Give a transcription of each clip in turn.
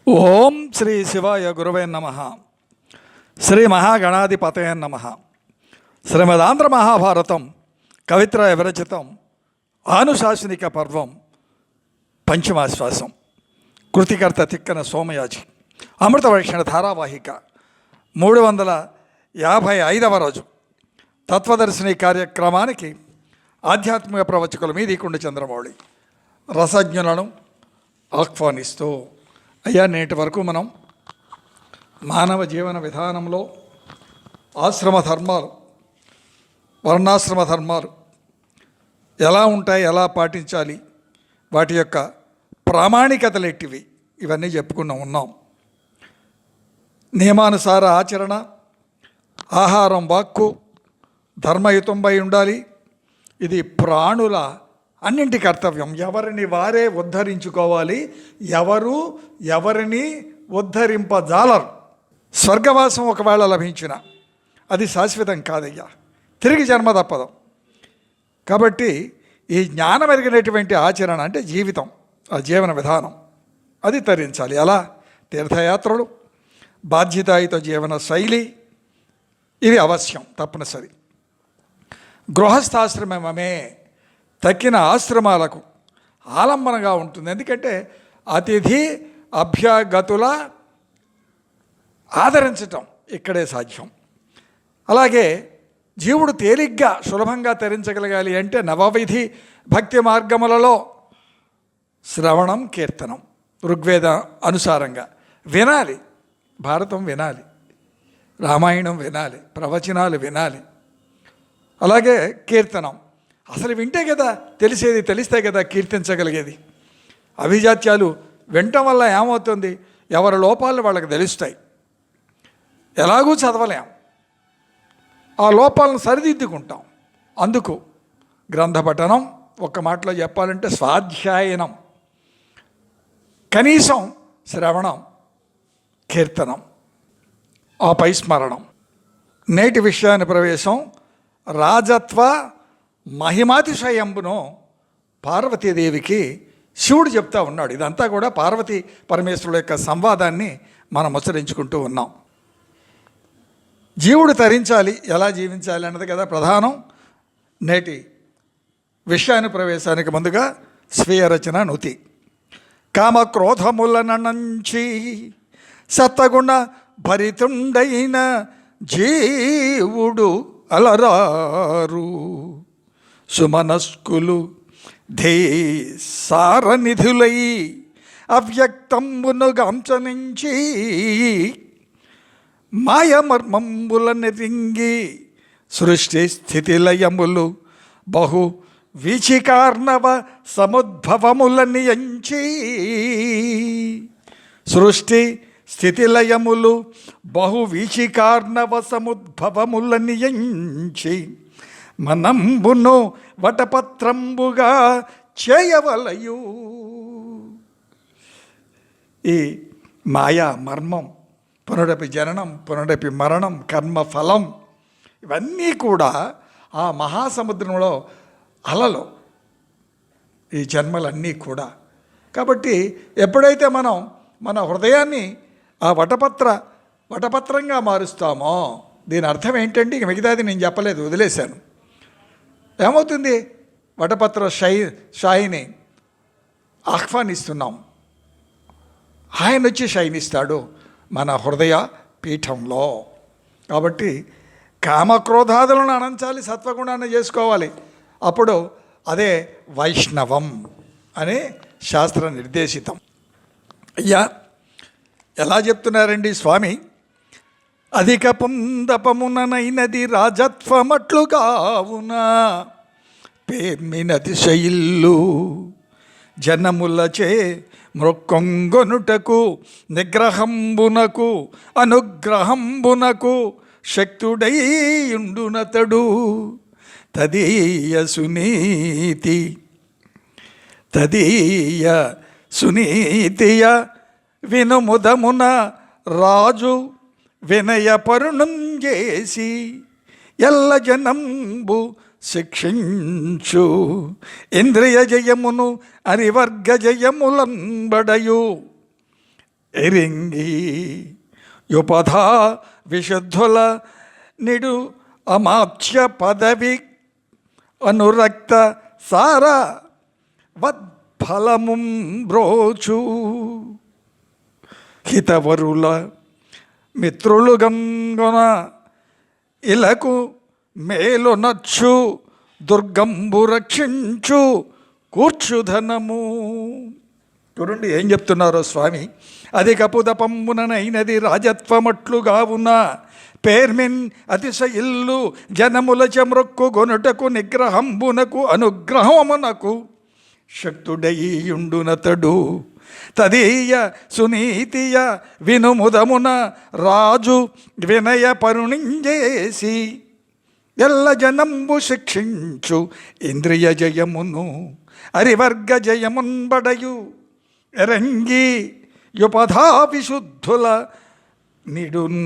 ఓం శ్రీ శివాయ గురవే నమ. శ్రీ మహాగణాధిపతయ నమ. శ్రీమదాంధ్ర మహాభారతం కవిత్రాయ విరచితం ఆనుశాసనిక పర్వం పంచమాశ్వాసం. కృతికర్త తిక్కన సోమయాజి. అమృతవర్షణ ధారావాహిక 355వ రోజు. తత్వదర్శిని కార్యక్రమానికి ఆధ్యాత్మిక ప్రవచకుల మీదికుండ చంద్రమౌళి రసజ్ఞులను ఆహ్వానిస్తూ, అయ్యా, నేటి వరకు మనం మానవ జీవన విధానంలో ఆశ్రమ ధర్మాలు, వర్ణాశ్రమ ధర్మాలు ఎలా ఉంటాయి, ఎలా పాటించాలి, వాటి యొక్క ప్రామాణికతలు ఎట్టివి, ఇవన్నీ ఉన్నాం. నియమానుసార ఆచరణ, ఆహారం వాక్కు ధర్మయుతంపై ఉండాలి. ఇది ప్రాణుల అన్నింటి కర్తవ్యం. ఎవరిని వారే ఉద్ధరించుకోవాలి, ఎవరిని ఉద్ధరింపజాలరు. స్వర్గవాసం ఒకవేళ లభించిన అది శాశ్వతం కాదయ్యా, తిరిగి జన్మ తప్పదు. కాబట్టి ఈ జ్ఞానం ఎరిగినటువంటి ఆచరణ అంటే జీవితం, ఆ జీవన విధానం అది తరించాలి. అలా తీర్థయాత్రలు, బాధ్యతాయుత జీవన శైలి ఇవి అవశ్యం, తప్పనిసరి. గృహస్థాశ్రమమే తక్కిన ఆశ్రమాలకు ఆలంబనగా ఉంటుంది. ఎందుకంటే అతిథి అభ్యాగతుల ఆదరించటం ఇక్కడే సాధ్యం. అలాగే జీవుడు తేలిగ్గా సులభంగా తరించగలగాలి అంటే నవవిధి భక్తి మార్గములలో శ్రవణం, కీర్తనం, ఋగ్వేద అనుసారంగా వినాలి. భారతం వినాలి, రామాయణం వినాలి, ప్రవచనాలు వినాలి. అలాగే కీర్తనం అసలు వింటే కదా తెలిసేది, తెలిస్తే కదా కీర్తించగలిగేది. అభిజాత్యాలు వినటం వల్ల ఏమవుతుంది, ఎవరి లోపాలు వాళ్ళకి తెలుస్తాయి. ఎలాగూ చదవలేం, ఆ లోపాలను సరిదిద్దుకుంటాం. అందుకు గ్రంథ పఠనం, ఒక్క మాటలో చెప్పాలంటే స్వాధ్యాయనం, కనీసం శ్రవణం, కీర్తనం, ఆపై స్మరణం. నేటి విషయాన్ని ప్రవేశం. రాజత్వ మహిమాతిశయంబును పార్వతీదేవికి శివుడు చెప్తా ఉన్నాడు. ఇదంతా కూడా పార్వతీ పరమేశ్వరుడు యొక్క సంవాదాన్ని మనం ముచ్చరించుకుంటూ ఉన్నాం. జీవుడు తరించాలి, ఎలా జీవించాలి అన్నది కదా ప్రధానం. నేటి విషయాన్ని ప్రవేశానికి ముందుగా స్వీయ రచన నుతి. కామక్రోధములనంచి సత్వగుణ భరితుండైన జీవుడు అలరారు. సుమనస్కులు ధే సారనిధులై అవ్యక్తంబునుగాంచనించి మాయమర్మంబుల నెరింగి సృష్టి స్థితిలయములు బహు వీచికార్ణవ సముద్భవముల నియంచి. సృష్టి స్థితిలయములు బహు వీచికార్ణవ సముద్భవముల నియంచి మనంబును వటపత్రంబుగా చేయవలయు. ఈ మాయా మర్మం, పునరపి జననం, పునరపి మరణం, కర్మఫలం, ఇవన్నీ కూడా ఆ మహాసముద్రంలో అలలు, ఈ జన్మలన్నీ కూడా. కాబట్టి ఎప్పుడైతే మనం మన హృదయాన్ని ఆ వటపత్రంగా మారుస్తామో, దీని అర్థం ఏంటంటే ఇక మిగతాది నేను చెప్పలేదు, వదిలేశాను. ఏమవుతుంది, వటపత్ర షాయిని ఆహ్వానిస్తున్నాం, ఆయన వచ్చి శయనిస్తాడు మన హృదయ పీఠంలో. కాబట్టి కామక్రోధాదులను అణంచాలి, సత్వగుణాన్ని చేసుకోవాలి. అప్పుడు అదే వైష్ణవం అని శాస్త్ర నిర్దేశితం. అయ్యా, ఎలా చెప్తున్నారండి స్వామి? అధిక పుందపముననైనది రాజత్వమట్లుగావునా పేర్మినది శైల్లు జనములచే మృక్కొంగొనుటకు నిగ్రహంబునకు అనుగ్రహంబునకు శక్తుడైయుండునతడు. తదీయ సునీతియ వినుముదమున రాజు వినయపరుణం చేసి ఎల్ల జనంబు శిక్షించు. ఇంద్రియ జయమును అరివర్గ జయములంబడయు ఎరింగి యుపధా విశుద్ధుల నిడు అమాత్య పదవి అనురక్త సార వద్ఫలముం బ్రోచు హితవరుల మిత్రులు గంగొన ఇలకు మేలు నచ్చు దుర్గంబు రక్షించు కూర్చుధనము. చూడండి ఏం చెప్తున్నారో స్వామి. అధిక పుదపంబుననైనది రాజత్వమట్లుగావున పేర్మిన్ అతిశయిల్లు జనముల చెమ్రొక్కు గొనుటకు నిగ్రహంబునకు అనుగ్రహమునకు శక్తుడయ్యుండునతడు తదీయ సునీతియ వినుముదమున రాజు వినయ పరుణింజేసి ఎల్ల జనంబు శిక్షించు ఇంద్రియ జయమును అరివర్గ జయమున్బడయు ఎరంగి యుపధా విశుద్ధుల నిడున్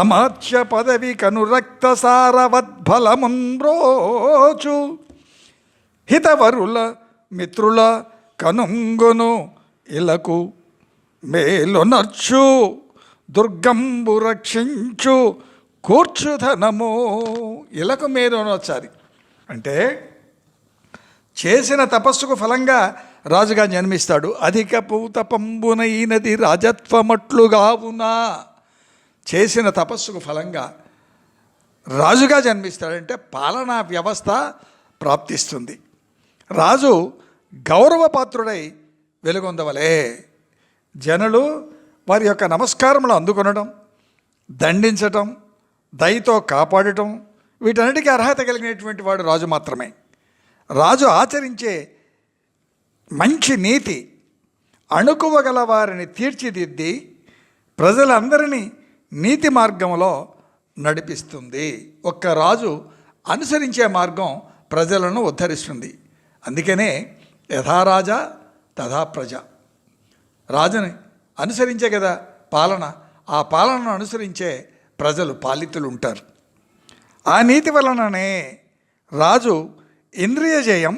అమాత్య పదవి కనురక్త సారవద్ఫలమున్ బ్రోచు హితవరుల మిత్రుల కనుంగును ఇలకు మేలునర్చు దుర్గంబు రక్షించు కూర్చుధనము. ఇలకు మేలునొచ్చారి అంటే చేసిన తపస్సుకు ఫలంగా రాజుగా జన్మిస్తాడు. అధిక పూతపంబునైనది రాజత్వమట్లుగావునా చేసిన తపస్సుకు ఫలంగా రాజుగా జన్మిస్తాడంటే పాలనా వ్యవస్థ ప్రాప్తిస్తుంది. రాజు గౌరవపాత్రుడై వెలుగొందవలే. జనులు వారి యొక్క నమస్కారములు అందుకొనడం, దండించటం, దయతో కాపాడటం వీటన్నిటికీ అర్హత కలిగినటువంటి వాడు రాజు మాత్రమే. రాజు ఆచరించే మంచి నీతి అణుకువగల వారిని తీర్చిదిద్ది ప్రజలందరినీ నీతి మార్గంలో నడిపిస్తుంది. ఒక్క రాజు అనుసరించే మార్గం ప్రజలను ఉద్ధరిస్తుంది. అందుకనే యథారాజా తథా ప్రజ. రాజుని అనుసరించే కదా పాలన, ఆ పాలనను అనుసరించే ప్రజలు పాలితులు ఉంటారు. ఆ నీతి వలననే రాజు ఇంద్రియ జయం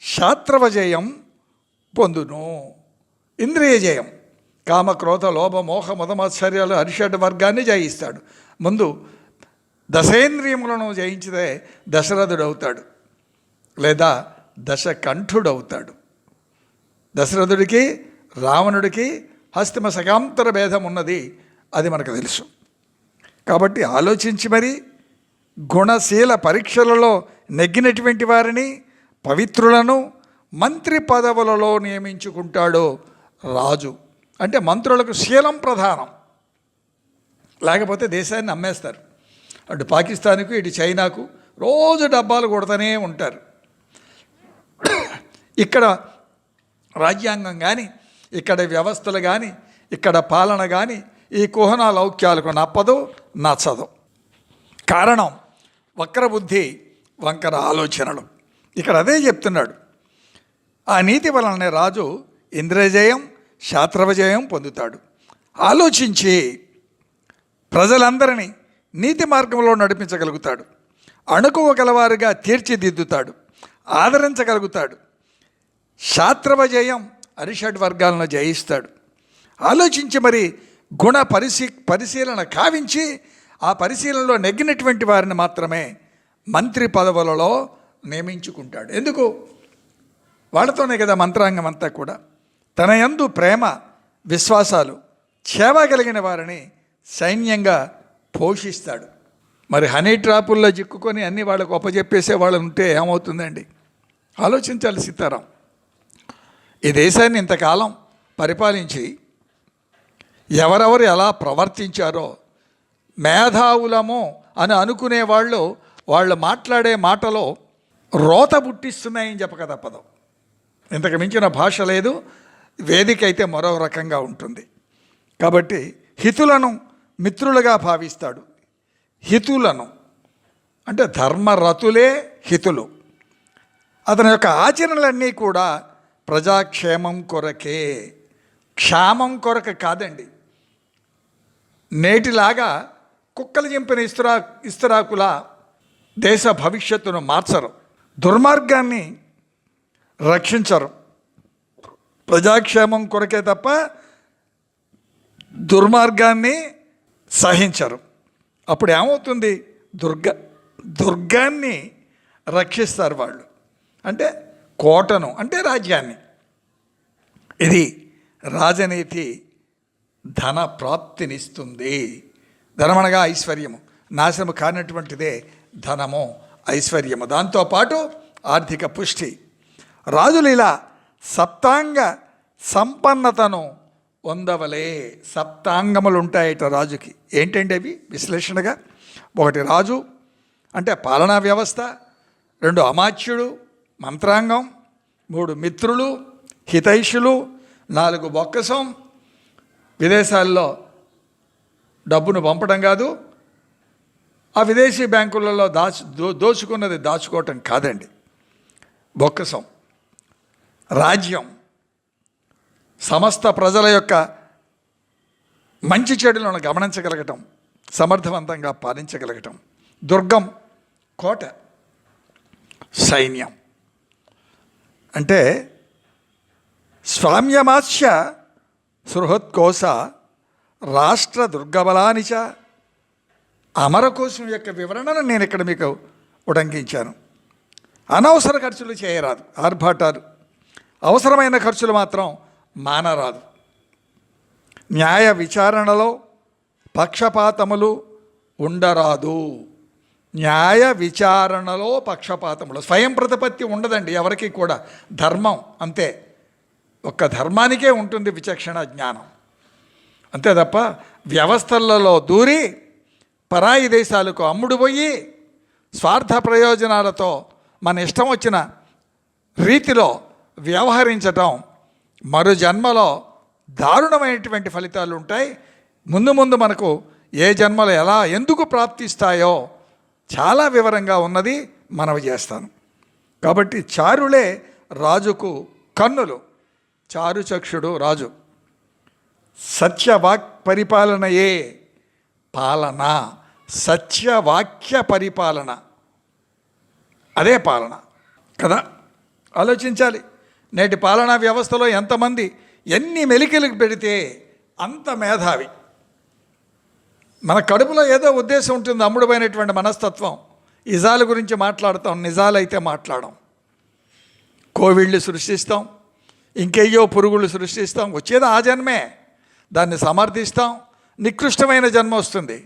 శాస్త్రవ జయం పొందును. ఇంద్రియ జయం కామ క్రోధ లోభ మోహ మదమాశ్చర్యాలు అరిషడ్ వర్గాన్ని జయిస్తాడు. ముందు దశేంద్రియములను జయించితే దశరథుడవుతాడు లేదా దశకంఠుడవుతాడు. దశరథుడికి రావణుడికి హస్తిమ సగాంతర భేదం ఉన్నది, అది మనకు తెలుసు. కాబట్టి ఆలోచించి మరి గుణశీల పరీక్షలలో నెగ్గినటువంటి వారిని పవిత్రులను మంత్రి పదవులలో నియమించుకుంటాడు రాజు. అంటే మంత్రులకు శీలం ప్రధానం, లేకపోతే దేశాన్ని అమ్మేస్తారు. అటు పాకిస్తాన్కు ఇటు చైనాకు రోజు డబ్బాలు కొడుతూనే ఉంటారు. ఇక్కడ రాజ్యాంగం కానీ ఇక్కడ వ్యవస్థలు కానీ ఇక్కడ పాలన కానీ ఈ కుహనా లౌక్యాలకు నచ్చదు. కారణం వక్రబుద్ధి వంకర ఆలోచనలు. ఇక్కడ అదే చెప్తున్నాడు. ఆ నీతి వలననే రాజు ఇంద్రజయం శాస్త్రవజయం పొందుతాడు. ఆలోచించి ప్రజలందరినీ నీతి మార్గంలో నడిపించగలుగుతాడు. అణుకువ గలవారుగా తీర్చిదిద్దుతాడు, ఆదరించగలుగుతాడు. శాస్త్రవజయం అరిషడ్ వర్గాలను జయిస్తాడు. ఆలోచించి మరి గుణ పరిశీలన కావించి ఆ పరిశీలనలో నెగ్గినటువంటి వారిని మాత్రమే మంత్రి పదవులలో నియమించుకుంటాడు. ఎందుకు? వాళ్ళతోనే కదా మంత్రాంగం అంతా కూడా. తన యందు ప్రేమ విశ్వాసాలు చేవగలిగిన వారిని సైన్యంగా పోషిస్తాడు. మరి హనీ ట్రాపుల్లో చిక్కుకొని అన్ని వాళ్ళకు అప్పచెప్పేసే వాళ్ళు ఉంటే ఏమవుతుందండి? ఆలోచించాలి సీతారాం. ఈ దేశాన్ని ఇంతకాలం పరిపాలించి ఎవరెవరు ఎలా ప్రవర్తించారో మేధావులము అని అనుకునే వాళ్ళు మాట్లాడే మాటలో రోత పుట్టిస్తున్నాయని చెప్పక తప్పదు. ఇంతకు మించిన భాష లేదు. వేదిక అయితే మరో రకంగా ఉంటుంది. కాబట్టి హితులను మిత్రులుగా భావిస్తాడు. హితులను అంటే ధర్మరతులే హితులు. అతని యొక్క ఆచరణలన్నీ కూడా ప్రజాక్షేమం కొరకే, క్షేమం కొరకు కాదండి. నేటిలాగా కుక్కలు చింపిన ఇస్తరాకులా దేశ భవిష్యత్తును మార్చరు, దుర్మార్గాన్ని రక్షించరు. ప్రజాక్షేమం కొరకే తప్ప దుర్మార్గాన్ని సహించరు. అప్పుడు ఏమవుతుంది? దుర్గాన్ని రక్షిస్తారు వాళ్ళు, అంటే కోటను, అంటే రాజ్యాన్ని. ఇది రాజనీతి ధన ప్రాప్తినిస్తుంది. ధనమనగా ఐశ్వర్యము, నాశనము కానటువంటిదే ధనము, ఐశ్వర్యము, దాంతోపాటు ఆర్థిక పుష్టి. రాజులు ఇలా సప్తాంగ సంపన్నతను పొందవలే. సప్తాంగములు ఉంటాయట రాజుకి. ఏంటంటే అవి విశ్లేషణగా: 1 రాజు అంటే పాలనా వ్యవస్థ, 2 అమాత్యుడు మంత్రాంగం, 3 మిత్రులు హితైషులు, 4 బొక్కసం, విదేశాల్లో డబ్బును పంపడం కాదు, ఆ విదేశీ బ్యాంకులలో దోచుకున్నది దాచుకోవటం కాదండి, బొక్కసం. రాజ్యం సమస్త ప్రజల యొక్క మంచి చెడులను గమనించగలగటం, సమర్థవంతంగా పాలించగలగటం. దుర్గం కోట. సైన్యం అంటే స్వామ్యమాస్య సృహత్కోశ రాష్ట్ర దుర్గబలానిచ. అమరకోశం యొక్క వివరణను నేను ఇక్కడ మీకు ఉటంకించాను. అనవసర ఖర్చులు చేయరాదు, ఆర్భాటాలు. అవసరమైన ఖర్చులు మాత్రం మానరాదు. న్యాయ విచారణలో పక్షపాతములు ఉండరాదు. న్యాయ విచారణలో పక్షపాతములు, స్వయం ప్రతిపత్తి ఉండదండి ఎవరికి కూడా. ధర్మం అంతే, ఒక్క ధర్మానికే ఉంటుంది విచక్షణ జ్ఞానం, అంతే తప్ప వ్యవస్థలలో దూరి పరాయి దేశాలకు అమ్ముడుపోయి స్వార్థ ప్రయోజనాలతో మన ఇష్టం వచ్చిన రీతిలో వ్యవహరించటం మరో జన్మలో దారుణమైనటువంటి ఫలితాలు ఉంటాయి. ముందు ముందు మనకు ఏ జన్మలు ఎలా ఎందుకు ప్రాప్తిస్తాయో చాలా వివరంగా ఉన్నది, మనవి చేస్తాను. కాబట్టి చారులే రాజుకు కన్నులు. చారుచక్షుడు రాజు. సత్యవాక్ పరిపాలనయే పాలన. సత్యవాక్య పరిపాలన అదే పాలన కదా. ఆలోచించాలి. నేటి పాలనా వ్యవస్థలో ఎంతమంది ఎన్ని మెలికలకు పెడితే అంత మేధావి. మన కడుపులో ఏదో ఉద్దేశం ఉంటుంది, అమ్ముడుపోయినటువంటి మనస్తత్వం. ఇజాల గురించి మాట్లాడతాం, నిజాలైతే మాట్లాడం. కోవిళ్ళు సృష్టిస్తాం, ఇంకెయ్యో పురుగులు సృష్టిస్తాం. వచ్చేది ఆ జన్మే, దాన్ని సమర్థిస్తాం. నికృష్టమైన జన్మ వస్తుంది.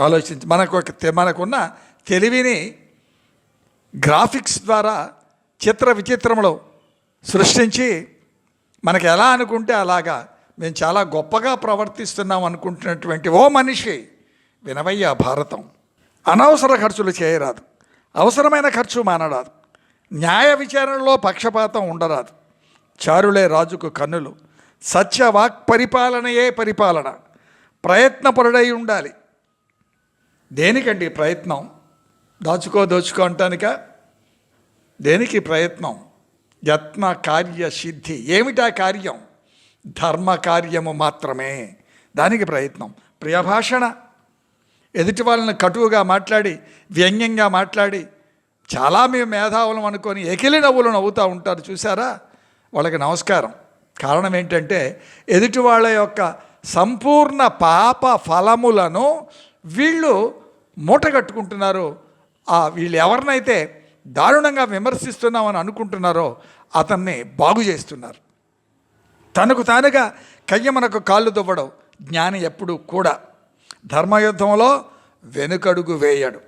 ఆలోచించి మనకున్న తెలివిని గ్రాఫిక్స్ ద్వారా చిత్ర విచిత్రములు సృష్టించి మనకు ఎలా అనుకుంటే అలాగా మేము చాలా గొప్పగా ప్రవర్తిస్తున్నాం అనుకుంటున్నటువంటి ఓ మనిషి వినవయ్యా భారతం. అనవసర ఖర్చులు చేయరాదు, అవసరమైన ఖర్చు మానరాదు, న్యాయ విచారణలో పక్షపాతం ఉండరాదు. చారులే రాజుకు కన్నులు. సత్యవాక్ పరిపాలనయే పరిపాలన. ప్రయత్నపరుడై ఉండాలి. దేనికండి ప్రయత్నం? దోచుకో అంటానిక? దేనికి ప్రయత్నం? యత్న కార్య సిద్ధి. ఏమిటా కార్యం? ధర్మ కార్యము మాత్రమే, దానికి ప్రయత్నం. ప్రియభాషణ, ఎదుటి వాళ్ళని కటువుగా మాట్లాడి వ్యంగ్యంగా మాట్లాడి చాలా మేము మేధావులం అనుకొని ఎకిలి నవ్వులు నవ్వుతూ ఉంటారు చూసారా, వాళ్ళకి నమస్కారం. కారణం ఏంటంటే ఎదుటి వాళ్ళ యొక్క సంపూర్ణ పాప ఫలములను వీళ్ళు మూటగట్టుకుంటున్నారు. వీళ్ళు ఎవరినైతే దారుణంగా విమర్శిస్తున్నామని అనుకుంటున్నారో అతన్ని బాగు చేస్తున్నారు. తనకు తానుగా కయ్యమనకు కాళ్ళు దువ్వడం జ్ఞాని ఎప్పుడు కూడా. ధర్మయుద్ధంలో వెనుకడుగు వేయడు.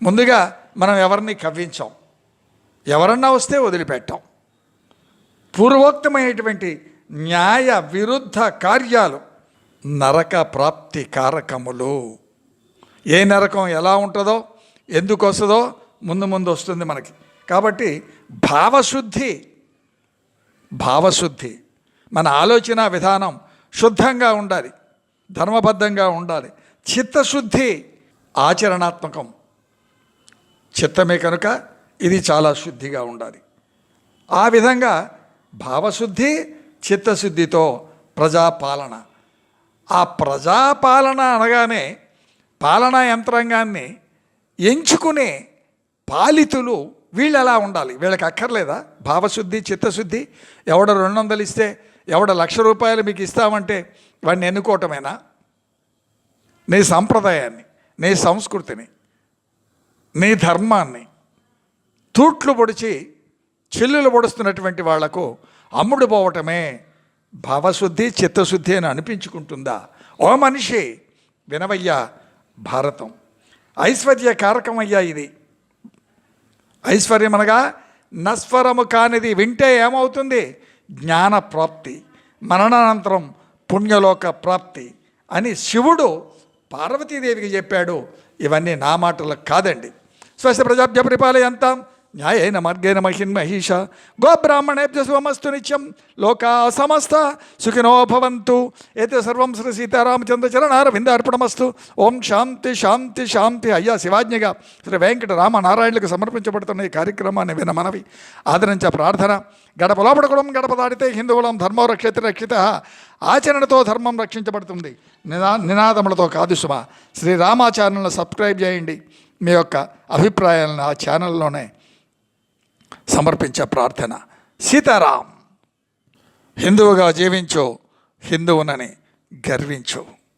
ముందుగా మనం ఎవరిని కవ్వించాం, ఎవరన్నా వస్తే వదిలిపెట్టాం. పూర్వోక్తమైనటువంటి న్యాయ విరుద్ధ కార్యాలు నరక ప్రాప్తి కారకములు. ఏ నరకం ఎలా ఉంటుందో ఎందుకు వస్తుందో ముందు వస్తుంది మనకి. కాబట్టి భావశుద్ధి మన ఆలోచన విధానం శుద్ధంగా ఉండాలి, ధర్మబద్ధంగా ఉండాలి. చిత్తశుద్ధి ఆచరణాత్మకం. చిత్తమే కనుక ఇది చాలా శుద్ధిగా ఉండాలి. ఆ విధంగా భావశుద్ధి చిత్తశుద్ధితో ప్రజాపాలన. ఆ ప్రజాపాలన అనగానే పాలనా యంత్రాంగాన్ని ఎంచుకునే పాలితులు వీళ్ళు ఎలా ఉండాలి? వీళ్ళకి అక్కర్లేదా భావశుద్ధి చిత్తశుద్ధి? ఎవడో 200 ఇస్తే ఎవడ ₹1,00,000 మీకు ఇస్తామంటే వాడిని ఎన్నుకోవటమేనా? నీ సంప్రదాయాన్ని, నీ సంస్కృతిని, నీ ధర్మాన్ని తూట్లు పొడిచి చిల్లులు పొడుస్తున్నటువంటి వాళ్లకు అమ్ముడు పోవటమే భావశుద్ధి, చిత్తశుద్ధి అని అనిపించుకుంటుందా? ఓ మనిషి వినవయ్యా, భారతం ఐశ్వర్య కారకమయ్యా. ఇది ఐశ్వర్యం అనగా నస్వరము కానిది. వింటే ఏమవుతుంది? జ్ఞాన ప్రాప్తి, మరణానంతరం పుణ్యలోక ప్రాప్తి అని శివుడు పార్వతీదేవికి చెప్పాడు. ఇవన్నీ నా మాటలకు కాదండి. స్వస్య ప్రజాభ్య పరిపాలయంతాం న్యాయేన మార్గేణ మహిన్మహీష గోబ్రాహ్మణేభ్య శుభమస్తు నిత్యం లోకా సమస్త సుఖినో భవంతు. ఏతే సర్వం శ్రీ సీతారామచంద్రచరణారవిందార్పణమస్తు. ఓం శాంతి శాంతి శాంతి. అయ్యా శివాజ్ఞగా శ్రీ వెంకట రామనారాయణులకు సమర్పించబడుతున్న ఈ కార్యక్రమాన్ని వినమనవి, ఆదరించే ప్రార్థన. గడప లోపడకులం గడప దాడితే హిందువులం ధర్మో రక్షిత రక్షిత. ఆచరణతో ధర్మం రక్షించబడుతుంది, నినాదములతో కాదు సుమ. శ్రీ రామా ఛానల్ను సబ్స్క్రైబ్ చేయండి. మీ యొక్క అభిప్రాయాలను ఆ ఛానల్లోనే సమర్పించే ప్రార్థన. సీతారాం. హిందువుగా జీవించు, హిందువునని గర్వించు.